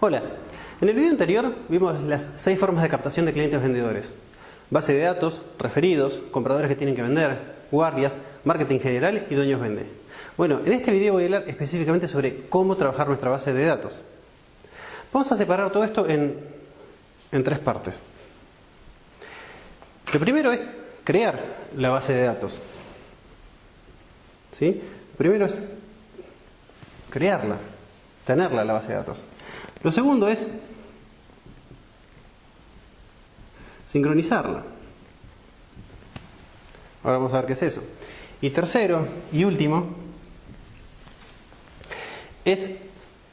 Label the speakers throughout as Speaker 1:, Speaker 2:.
Speaker 1: Hola, en el video anterior vimos las 6 formas de captación de clientes vendedores: base de datos, referidos, compradores que tienen que vender, guardias, marketing general y dueños vende. Bueno, en este video voy a hablar específicamente sobre cómo trabajar nuestra base de datos. Vamos a separar todo esto en 3 partes. Lo primero es crear la base de datos. ¿Sí? Lo primero es crearla, tenerla la base de datos. Lo segundo es sincronizarla. Ahora vamos a ver qué es eso. Y tercero y último es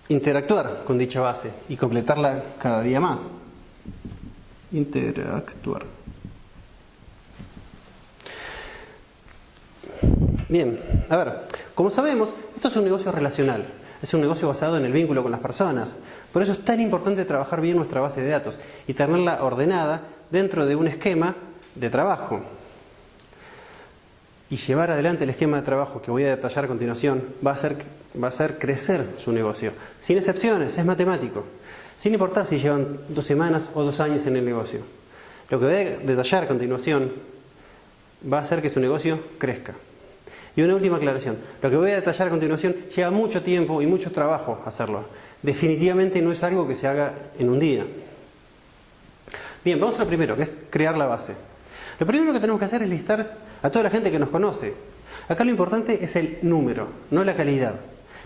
Speaker 1: interactuar con dicha base y completarla cada día más. Interactuar. Bien, a ver, como sabemos, esto es un negocio relacional. Es un negocio basado en el vínculo con las personas. Por eso es tan importante trabajar bien nuestra base de datos y tenerla ordenada dentro de un esquema de trabajo. Y llevar adelante el esquema de trabajo que voy a detallar a continuación va a hacer crecer su negocio. Sin excepciones, es matemático. Sin importar si llevan 2 semanas o 2 años en el negocio. Lo que voy a detallar a continuación va a hacer que su negocio crezca. Y una última aclaración. Lo que voy a detallar a continuación lleva mucho tiempo y mucho trabajo hacerlo. Definitivamente no es algo que se haga en un día. Bien, vamos a lo primero, que es crear la base. Lo primero que tenemos que hacer es listar a toda la gente que nos conoce. Acá lo importante es el número, no la calidad.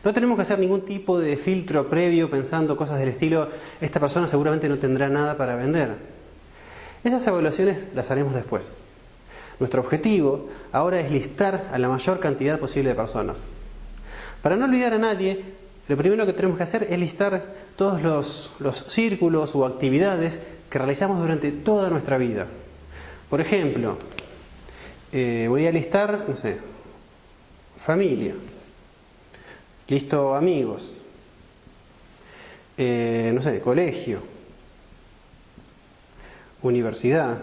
Speaker 1: No tenemos que hacer ningún tipo de filtro previo pensando cosas del estilo: esta persona seguramente no tendrá nada para vender. Esas evaluaciones las haremos después. Nuestro objetivo ahora es listar a la mayor cantidad posible de personas. Para no olvidar a nadie, lo primero que tenemos que hacer es listar todos los círculos o actividades que realizamos durante toda nuestra vida. Por ejemplo, voy a listar, no sé, familia, listo amigos, no sé, colegio, universidad.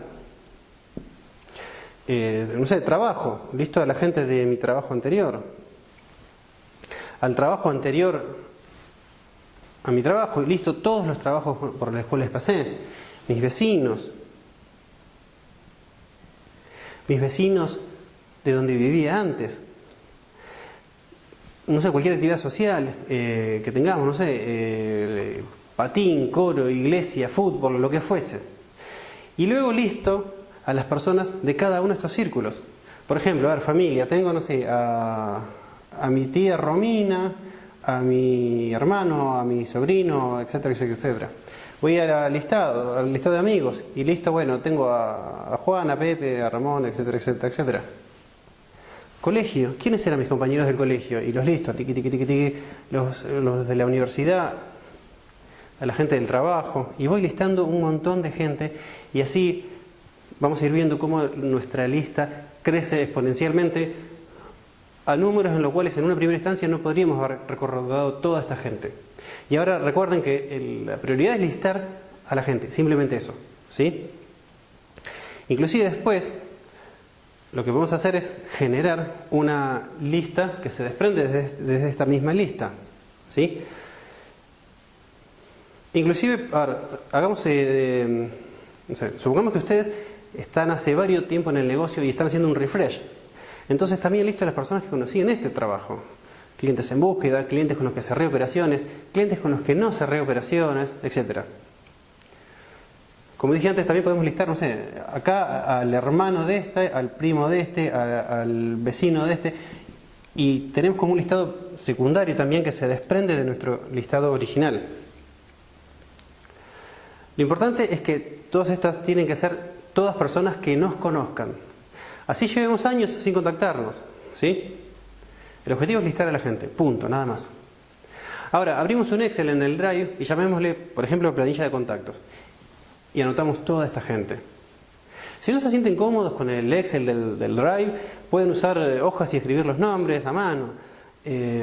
Speaker 1: No sé, trabajo, listo a la gente de mi trabajo anterior, al trabajo anterior a mi trabajo, y listo todos los trabajos por los cuales pasé, mis vecinos de donde vivía antes, no sé, cualquier actividad social que tengamos, no sé, patín, coro, iglesia, fútbol, lo que fuese. Y luego listo a las personas de cada uno de estos círculos. Por ejemplo, a ver, familia, tengo, no sé, a mi tía Romina, a mi hermano, a mi sobrino, etcétera, etcétera, etcétera. Voy al listado de amigos, y listo, bueno, tengo a Juan, a Pepe, a Ramón, etcétera, etcétera, etcétera. Colegio, ¿quiénes eran mis compañeros del colegio? Y los listo, tiqui, tiqui, tiqui, tiqui, los de la universidad, a la gente del trabajo, y voy listando un montón de gente, y así vamos a ir viendo cómo nuestra lista crece exponencialmente a números en los cuales en una primera instancia no podríamos haber recordado toda esta gente. Y ahora recuerden que la prioridad es listar a la gente, simplemente eso, ¿sí? Inclusive después, lo que vamos a hacer es generar una lista que se desprende desde esta misma lista, ¿sí? Inclusive, ahora, hagamos, no sé, supongamos que ustedes están hace varios tiempo en el negocio y están haciendo un refresh. Entonces también listo a las personas que conocí en este trabajo. Clientes en búsqueda, clientes con los que cerré operaciones, clientes con los que no cerré operaciones, etc. Como dije antes, también podemos listar, no sé, acá al hermano de este, al primo de este, al vecino de este. Y tenemos como un listado secundario también que se desprende de nuestro listado original. Lo importante es que todas estas tienen que ser todas personas que nos conozcan. Así llevemos años sin contactarnos, ¿sí? El objetivo es listar a la gente, punto, nada más. Ahora, abrimos un Excel en el Drive y llamémosle, por ejemplo, planilla de contactos. Y anotamos toda esta gente. Si no se sienten cómodos con el Excel del Drive, pueden usar hojas y escribir los nombres a mano.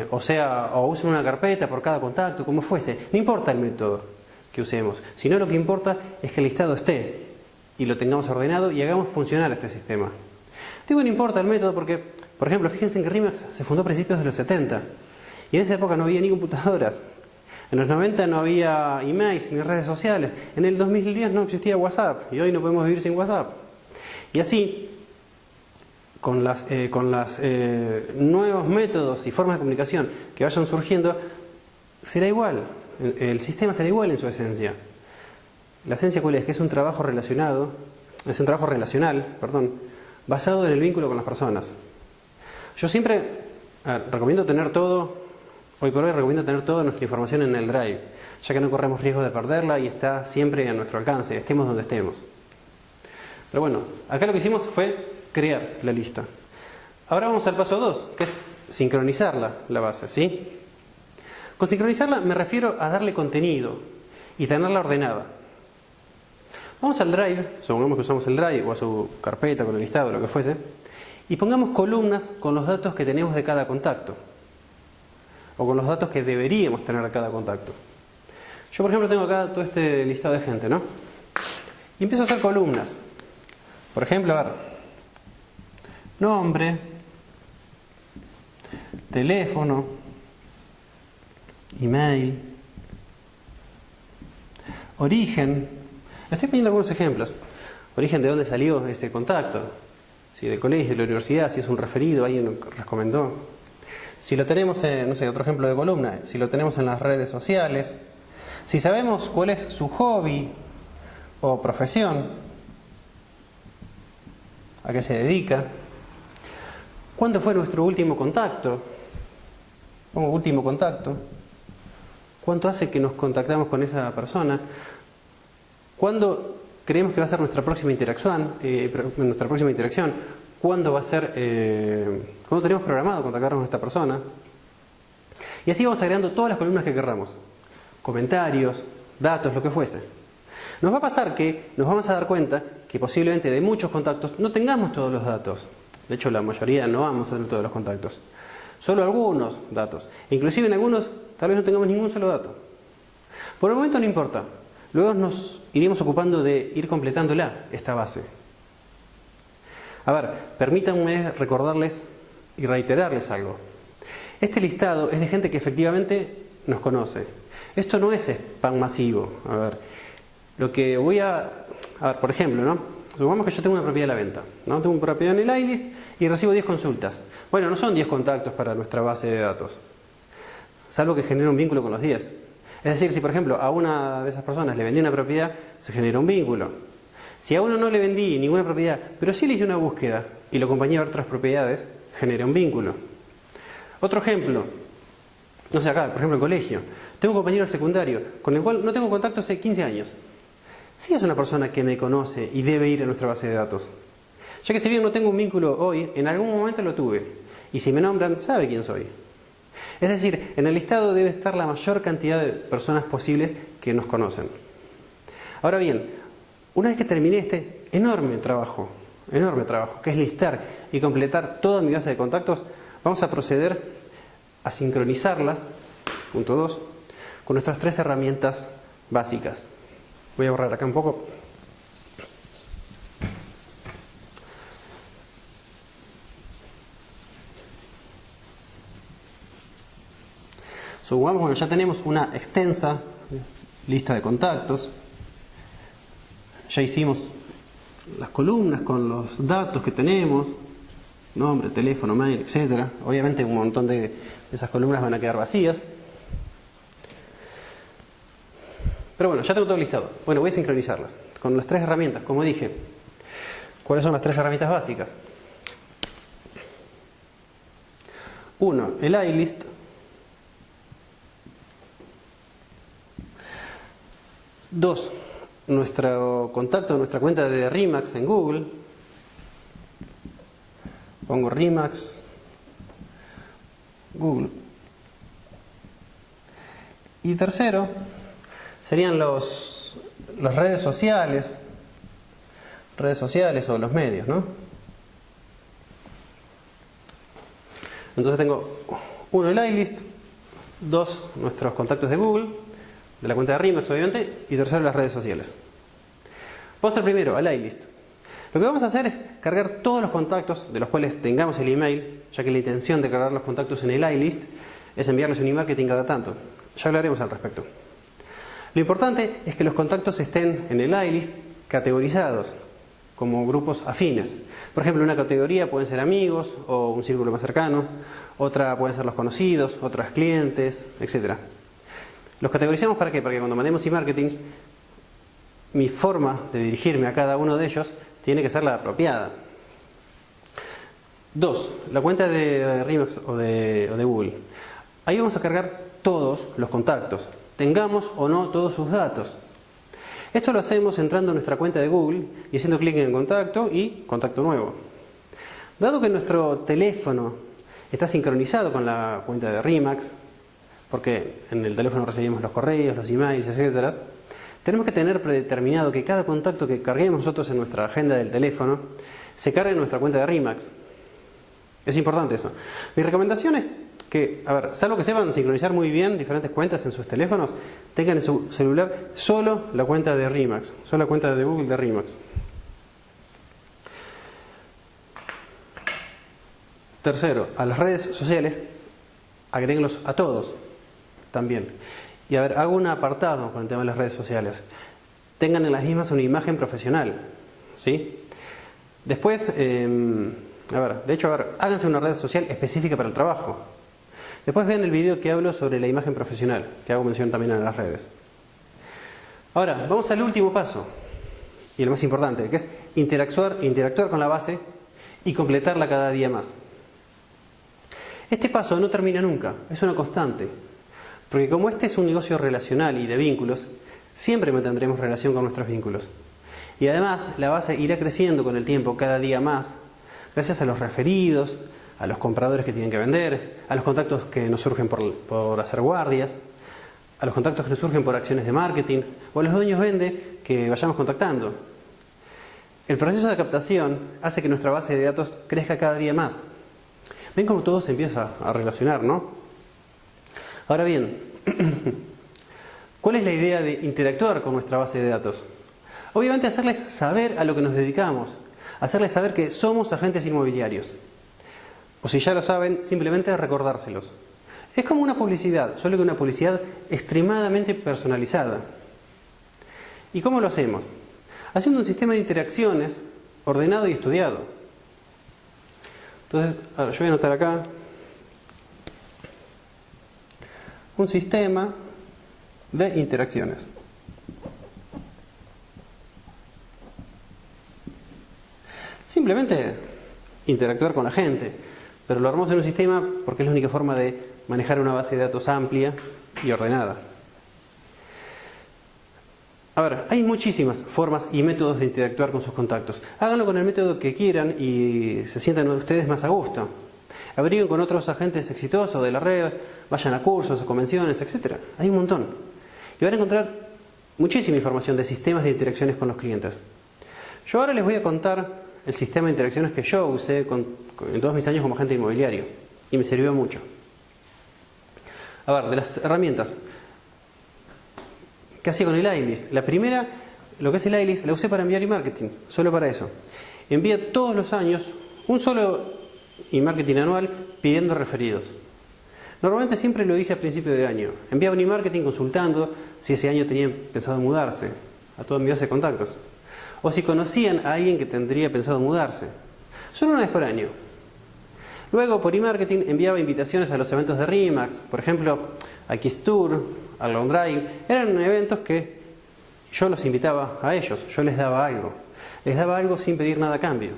Speaker 1: O usen una carpeta por cada contacto, como fuese. No importa el método que usemos, sino lo que importa es que el listado esté y lo tengamos ordenado y hagamos funcionar este sistema. Digo, no importa el método porque, por ejemplo, fíjense que RE/MAX se fundó a principios de los 70 y en esa época no había ni computadoras. En los 90 no había emails ni redes sociales. En el 2010 no existía WhatsApp y hoy no podemos vivir sin WhatsApp. Y así, con los nuevos métodos y formas de comunicación que vayan surgiendo, será igual. El sistema será igual en su esencia. La esencia, ¿cuál es? Que es un trabajo relacional, basado en el vínculo con las personas. Yo siempre recomiendo tener todo. Hoy por hoy recomiendo tener toda nuestra información en el Drive, ya que no corremos riesgo de perderla y está siempre a nuestro alcance, estemos donde estemos. Pero bueno, acá lo que hicimos fue crear la lista. Ahora vamos al paso 2, que es sincronizarla, la base, ¿sí? Con sincronizarla me refiero a darle contenido y tenerla ordenada. Vamos al Drive, supongamos que usamos el Drive o a su carpeta con el listado, lo que fuese, y pongamos columnas con los datos que tenemos de cada contacto. O con los datos que deberíamos tener de cada contacto. Yo, por ejemplo, tengo acá todo este listado de gente, ¿no? Y empiezo a hacer columnas. Por ejemplo, a ver, nombre, teléfono, email, origen. Estoy poniendo algunos ejemplos. Origen, de dónde salió ese contacto. Si del colegio, de la universidad, si es un referido, alguien lo recomendó. Si lo tenemos, no sé, otro ejemplo de columna, si lo tenemos en las redes sociales, si sabemos cuál es su hobby o profesión, a qué se dedica, cuándo fue nuestro último contacto, pongo último contacto, cuánto hace que nos contactamos con esa persona, cuándo creemos que va a ser nuestra próxima interacción, cuándo va a ser, cuándo tenemos programado contactarnos con esta persona. Y así vamos agregando todas las columnas que querramos. Comentarios, datos, lo que fuese. Nos va a pasar que nos vamos a dar cuenta que posiblemente de muchos contactos no tengamos todos los datos. De hecho, la mayoría no vamos a tener todos los contactos. Solo algunos datos. Inclusive en algunos tal vez no tengamos ningún solo dato. Por el momento no importa. Luego nos iremos ocupando de ir completándola, esta base. A ver, permítanme recordarles y reiterarles algo. Este listado es de gente que efectivamente nos conoce. Esto no es spam masivo. A ver, lo que voy a ver, por ejemplo, ¿no? Supongamos que yo tengo una propiedad a la venta, ¿no? Tengo una propiedad en el iList y recibo 10 consultas. Bueno, no son 10 contactos para nuestra base de datos, salvo que genere un vínculo con los 10. Es decir, si por ejemplo a una de esas personas le vendí una propiedad, se genera un vínculo. Si a uno no le vendí ninguna propiedad, pero sí le hice una búsqueda y lo acompañé a ver otras propiedades, genera un vínculo. Otro ejemplo, no sé, acá, por ejemplo, el colegio. Tengo un compañero del secundario con el cual no tengo contacto hace 15 años. Sí es una persona que me conoce y debe ir a nuestra base de datos. Ya que si bien no tengo un vínculo hoy, en algún momento lo tuve. Y si me nombran, sabe quién soy. Es decir, en el listado debe estar la mayor cantidad de personas posibles que nos conocen. Ahora bien, una vez que terminé este enorme trabajo, que es listar y completar toda mi base de contactos, vamos a proceder a sincronizarlas, punto 2, con nuestras 3 herramientas básicas. Voy a borrar acá un poco. Supongamos, bueno, ya tenemos una extensa lista de contactos. Ya hicimos las columnas con los datos que tenemos, nombre, teléfono, mail, etc. Obviamente un montón de esas columnas van a quedar vacías. Pero bueno, ya tengo todo listado. Bueno, voy a sincronizarlas con las 3 herramientas, como dije. ¿Cuáles son las 3 herramientas básicas? 1, el iList. 2, nuestro contacto, nuestra cuenta de Remax en Google. Pongo Remax Google. Y tercero, serían las redes sociales o los medios, ¿no? Entonces tengo 1 el iList, 2 nuestros contactos de Google, de la cuenta de Remax obviamente, y tercero las redes sociales. Vamos al primero, al iList. Lo que vamos a hacer es cargar todos los contactos de los cuales tengamos el email, ya que la intención de cargar los contactos en el iList es enviarles un e-marketing cada tanto. Ya hablaremos al respecto. Lo importante es que los contactos estén en el iList categorizados como grupos afines. Por ejemplo, una categoría pueden ser amigos o un círculo más cercano, otra pueden ser los conocidos, otras clientes, etc. Los categorizamos ¿para qué? Para que cuando mandemos e-marketings, mi forma de dirigirme a cada uno de ellos tiene que ser la apropiada. 2. La cuenta de Remax o de Google. Ahí vamos a cargar todos los contactos, tengamos o no todos sus datos. Esto lo hacemos entrando en nuestra cuenta de Google y haciendo clic en contacto y contacto nuevo. Dado que nuestro teléfono está sincronizado con la cuenta de Remax, porque en el teléfono recibimos los correos, los emails, etc., tenemos que tener predeterminado que cada contacto que carguemos nosotros en nuestra agenda del teléfono se cargue en nuestra cuenta de Remax. Es importante eso. Mi recomendación es que, salvo que sepan sincronizar muy bien diferentes cuentas en sus teléfonos, tengan en su celular solo la cuenta de Remax, solo la cuenta de Google de Remax. Tercero, a las redes sociales, agréguenlos a todos también. Y hago un apartado con el tema de las redes sociales. Tengan en las mismas una imagen profesional, ¿sí? Después, háganse una red social específica para el trabajo. Después vean el video que hablo sobre la imagen profesional, que hago mención también en las redes. Ahora, vamos al último paso, y el más importante, que es interactuar con la base y completarla cada día más. Este paso no termina nunca, es una constante, porque como este es un negocio relacional y de vínculos, siempre mantendremos relación con nuestros vínculos. Y además, la base irá creciendo con el tiempo cada día más, gracias a los referidos, a los compradores que tienen que vender, a los contactos que nos surgen por hacer guardias, a los contactos que nos surgen por acciones de marketing, o a los dueños vende que vayamos contactando. El proceso de captación hace que nuestra base de datos crezca cada día más. Ven cómo todo se empieza a relacionar, ¿no? Ahora bien, ¿cuál es la idea de interactuar con nuestra base de datos? Obviamente hacerles saber a lo que nos dedicamos, hacerles saber que somos agentes inmobiliarios. O si ya lo saben, simplemente recordárselos. Es como una publicidad, solo que una publicidad extremadamente personalizada. ¿Y cómo lo hacemos? Haciendo un sistema de interacciones ordenado y estudiado. Entonces, yo voy a anotar acá un sistema de interacciones. Simplemente interactuar con la gente. Pero lo armamos en un sistema porque es la única forma de manejar una base de datos amplia y ordenada. Hay muchísimas formas y métodos de interactuar con sus contactos. Háganlo con el método que quieran y se sientan ustedes más a gusto. Averigüen con otros agentes exitosos de la red, vayan a cursos o convenciones, etc. Hay un montón. Y van a encontrar muchísima información de sistemas de interacciones con los clientes. Yo ahora les voy a contar el sistema de interacciones que yo usé en todos mis años como agente inmobiliario y me sirvió mucho. De las herramientas, ¿qué hacía con el iList? La primera, lo que es el iList, la usé para enviar e-marketing, solo para eso. Envía todos los años un solo e-marketing anual pidiendo referidos. Normalmente siempre lo hice a principio de año. Enviaba un e-marketing consultando si ese año tenían pensado mudarse a toda mi base de contactos. O si conocían a alguien que tendría pensado mudarse. Solo una vez por año. Luego, por e-marketing, enviaba invitaciones a los eventos de Remax, por ejemplo, a Kiss Tour, al Long Drive. Eran eventos que yo los invitaba a ellos, yo les daba algo. Les daba algo sin pedir nada a cambio.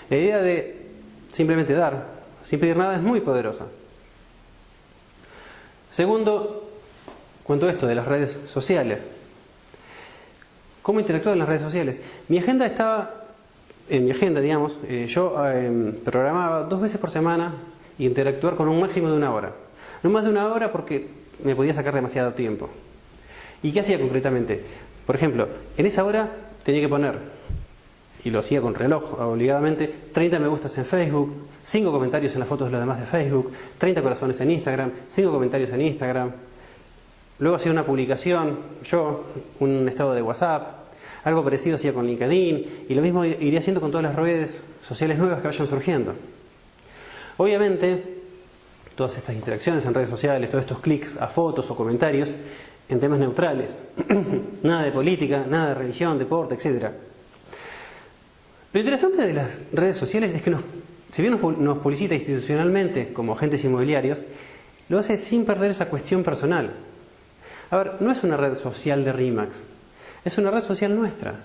Speaker 1: La idea de simplemente dar, sin pedir nada, es muy poderosa. Segundo, cuento esto de las redes sociales. ¿Cómo interactuar en las redes sociales? Yo programaba 2 veces por semana interactuar con un máximo de 1 hora. No más de 1 hora porque me podía sacar demasiado tiempo. ¿Y qué hacía concretamente? Por ejemplo, en esa hora tenía que poner, y lo hacía con reloj obligadamente, 30 me gustas en Facebook, 5 comentarios en las fotos de los demás de Facebook, 30 corazones en Instagram, 5 comentarios en Instagram. Luego hacía una publicación, un estado de WhatsApp, algo parecido hacía con LinkedIn, y lo mismo iría haciendo con todas las redes sociales nuevas que vayan surgiendo. Obviamente, todas estas interacciones en redes sociales, todos estos clics a fotos o comentarios en temas neutrales. Nada de política, nada de religión, deporte, etc. Lo interesante de las redes sociales es que si bien nos publicita institucionalmente como agentes inmobiliarios, lo hace sin perder esa cuestión personal. A ver, no es una red social de RE/MAX, es una red social nuestra,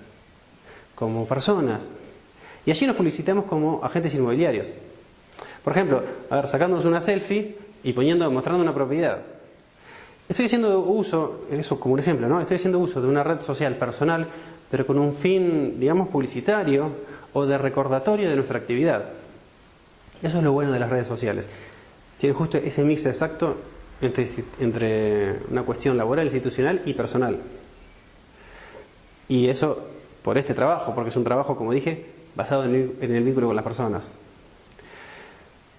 Speaker 1: como personas. Y allí nos publicitamos como agentes inmobiliarios. Por ejemplo, a ver, sacándonos una selfie y mostrando una propiedad. Estoy haciendo uso, eso como un ejemplo, ¿no? Estoy haciendo uso de una red social personal, pero con un fin, digamos, publicitario o de recordatorio de nuestra actividad. Eso es lo bueno de las redes sociales. Tienen justo ese mix exacto entre una cuestión laboral, institucional y personal. Y eso por este trabajo, porque es un trabajo, como dije, basado en el vínculo con las personas.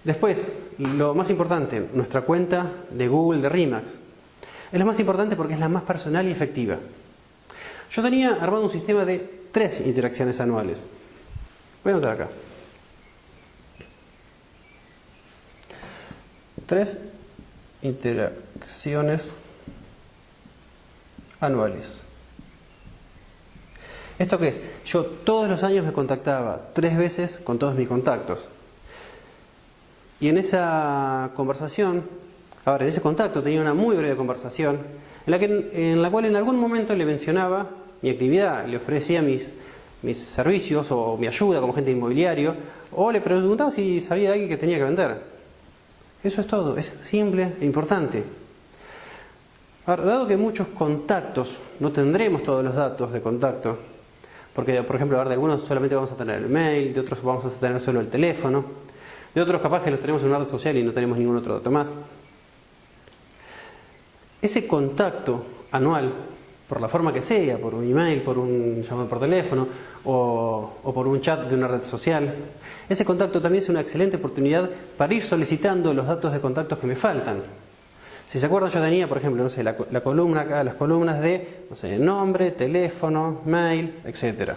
Speaker 1: Después, lo más importante, nuestra cuenta de Google de RE/MAX. Es lo más importante porque es la más personal y efectiva. Yo tenía armado un sistema de 3 interacciones anuales. Voy a anotar acá. 3 interacciones anuales. ¿Esto qué es? Yo todos los años me contactaba 3 veces con todos mis contactos. Y en esa conversación, ahora en ese contacto tenía una muy breve conversación en la cual en algún momento le mencionaba mi actividad, le ofrecía mis servicios o mi ayuda como agente inmobiliario, o le preguntaba si sabía de alguien que tenía que vender. Eso es todo, es simple e importante. Ahora, dado que muchos contactos no tendremos todos los datos de contacto, porque por ejemplo de algunos solamente vamos a tener el mail, de otros vamos a tener solo el teléfono, de otros capaz que los tenemos en una red social y no tenemos ningún otro dato más. Ese contacto anual, por la forma que sea, por un email, por un llamado por teléfono o por un chat de una red social, ese contacto también es una excelente oportunidad para ir solicitando los datos de contactos que me faltan. Si se acuerdan, yo tenía, por ejemplo, no sé, la columna acá, las columnas de, no sé, nombre, teléfono, mail, etc.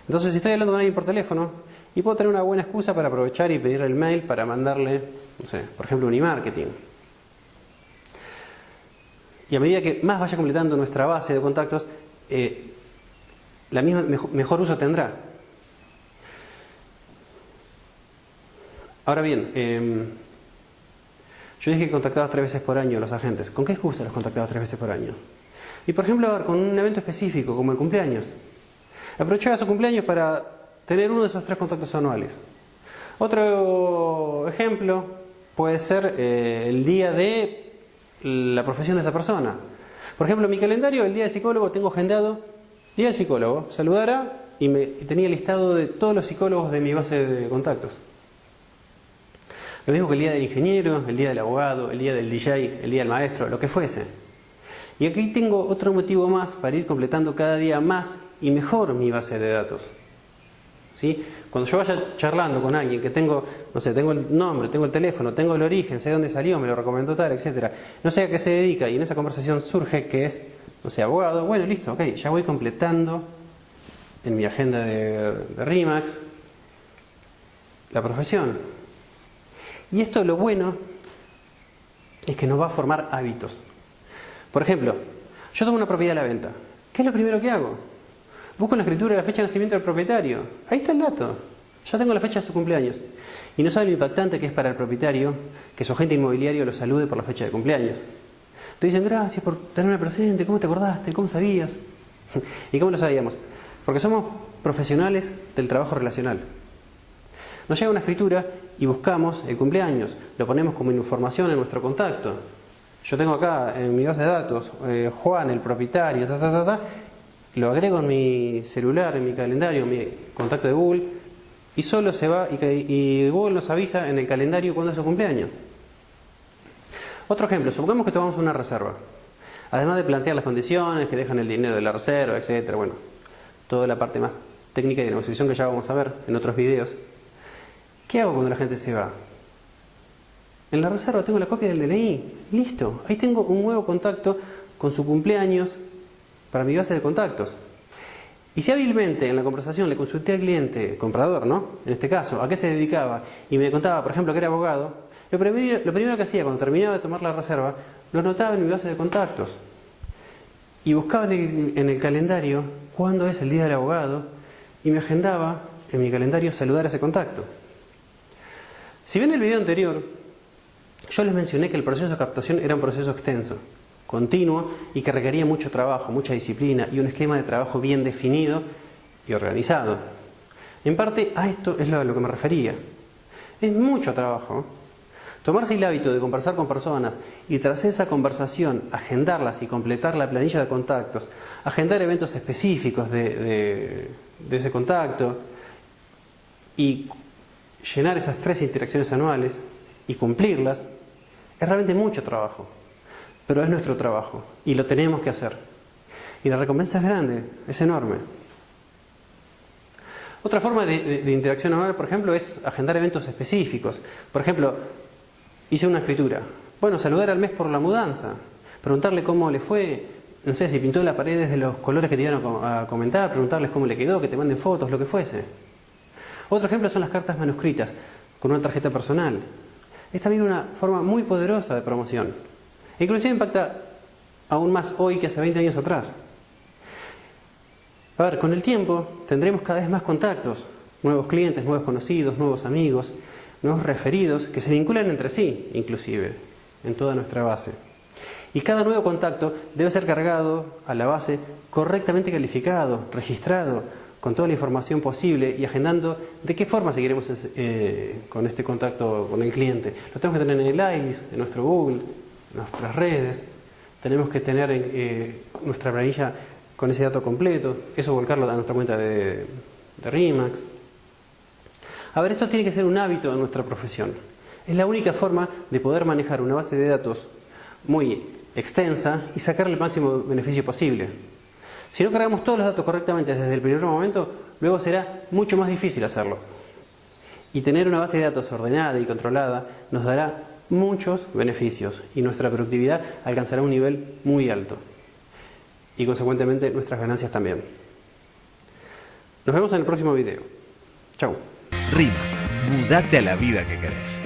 Speaker 1: Entonces, si estoy hablando con alguien por teléfono, y puedo tener una buena excusa para aprovechar y pedirle el mail para mandarle, no sé, por ejemplo, un e-marketing. Y a medida que más vaya completando nuestra base de contactos, la misma mejor uso tendrá. Ahora bien, yo dije que contactaba 3 veces por año a los agentes. ¿Con qué excusa los contactaba 3 veces por año? Y por ejemplo, con un evento específico como el cumpleaños. Aprovechaba su cumpleaños para tener uno de esos 3 contactos anuales. Otro ejemplo puede ser el día de la profesión de esa persona. Por ejemplo, en mi calendario, el día del psicólogo, tengo agendado día del psicólogo, saludara y tenía listado de todos los psicólogos de mi base de contactos. Lo mismo que el día del ingeniero, el día del abogado, el día del DJ, el día del maestro, lo que fuese. Y aquí tengo otro motivo más para ir completando cada día más y mejor mi base de datos. ¿Sí? Cuando yo vaya charlando con alguien que tengo, no sé, tengo el nombre, tengo el teléfono, tengo el origen, sé dónde salió, me lo recomendó tal, etc. No sé a qué se dedica y en esa conversación surge que es, no sé, abogado, bueno, listo, ok, ya voy completando en mi agenda de RE/MAX la profesión. Y esto lo bueno es que nos va a formar hábitos. Por ejemplo, yo tomo una propiedad a la venta. ¿Qué es lo primero que hago? Busco en la escritura la fecha de nacimiento del propietario. Ahí está el dato. Ya tengo la fecha de su cumpleaños. Y no sabe lo impactante que es para el propietario que su agente inmobiliario lo salude por la fecha de cumpleaños. Te dicen, gracias por tenerme presente, ¿cómo te acordaste? ¿Cómo sabías? ¿Y cómo lo sabíamos? Porque somos profesionales del trabajo relacional. Nos llega una escritura y buscamos el cumpleaños. Lo ponemos como información en nuestro contacto. Yo tengo acá en mi base de datos, Juan, el propietario, lo agrego en mi celular, en mi calendario, en mi contacto de Google, y solo se va y Google nos avisa en el calendario cuándo es su cumpleaños. Otro ejemplo, supongamos que tomamos una reserva. Además de plantear las condiciones, que dejan el dinero de la reserva, etcétera, bueno, toda la parte más técnica y de negociación que ya vamos a ver en otros videos. ¿Qué hago cuando la gente se va? En la reserva tengo la copia del DNI. Listo. Ahí tengo un nuevo contacto con su cumpleaños para mi base de contactos. Y si hábilmente en la conversación le consulté al cliente, comprador, ¿no? En este caso, a qué se dedicaba y me contaba, por ejemplo, que era abogado, Lo primero que hacía cuando terminaba de tomar la reserva, lo anotaba en mi base de contactos. Y buscaba en el calendario cuándo es el día del abogado y me agendaba en mi calendario saludar a ese contacto. Si ven el video anterior, yo les mencioné que el proceso de captación era un proceso extenso, continuo y que requería mucho trabajo, mucha disciplina y un esquema de trabajo bien definido y organizado. En parte a esto es a lo que me refería. Es mucho trabajo. Tomarse el hábito de conversar con personas y tras esa conversación agendarlas y completar la planilla de contactos, agendar eventos específicos de ese contacto y llenar esas 3 interacciones anuales y cumplirlas, es realmente mucho trabajo. Pero es nuestro trabajo y lo tenemos que hacer. Y la recompensa es grande, es enorme. Otra forma de interacción anual, por ejemplo, es agendar eventos específicos. Por ejemplo, hice una escritura. Bueno, saludar al mes por la mudanza. Preguntarle cómo le fue. No sé, si pintó las paredes de los colores que te iban a comentar. Preguntarles cómo le quedó, que te manden fotos, lo que fuese. Otro ejemplo son las cartas manuscritas con una tarjeta personal. Es también una forma muy poderosa de promoción. E inclusive impacta aún más hoy que hace 20 años atrás. A ver, con el tiempo tendremos cada vez más contactos. Nuevos clientes, nuevos conocidos, nuevos amigos, nuevos referidos que se vinculan entre sí, inclusive, en toda nuestra base. Y cada nuevo contacto debe ser cargado a la base correctamente calificado, registrado, con toda la información posible y agendando de qué forma seguiremos con este contacto con el cliente. Lo tenemos que tener en el IBIS, en nuestro Google, en nuestras redes. Tenemos que tener nuestra planilla con ese dato completo, eso volcarlo a nuestra cuenta de RE/MAX. A ver, esto tiene que ser un hábito en nuestra profesión. Es la única forma de poder manejar una base de datos muy extensa y sacarle el máximo beneficio posible. Si no cargamos todos los datos correctamente desde el primer momento, luego será mucho más difícil hacerlo. Y tener una base de datos ordenada y controlada nos dará muchos beneficios y nuestra productividad alcanzará un nivel muy alto. Y consecuentemente nuestras ganancias también. Nos vemos en el próximo video. Chau.
Speaker 2: RE/MAX, mudate a la vida que querés.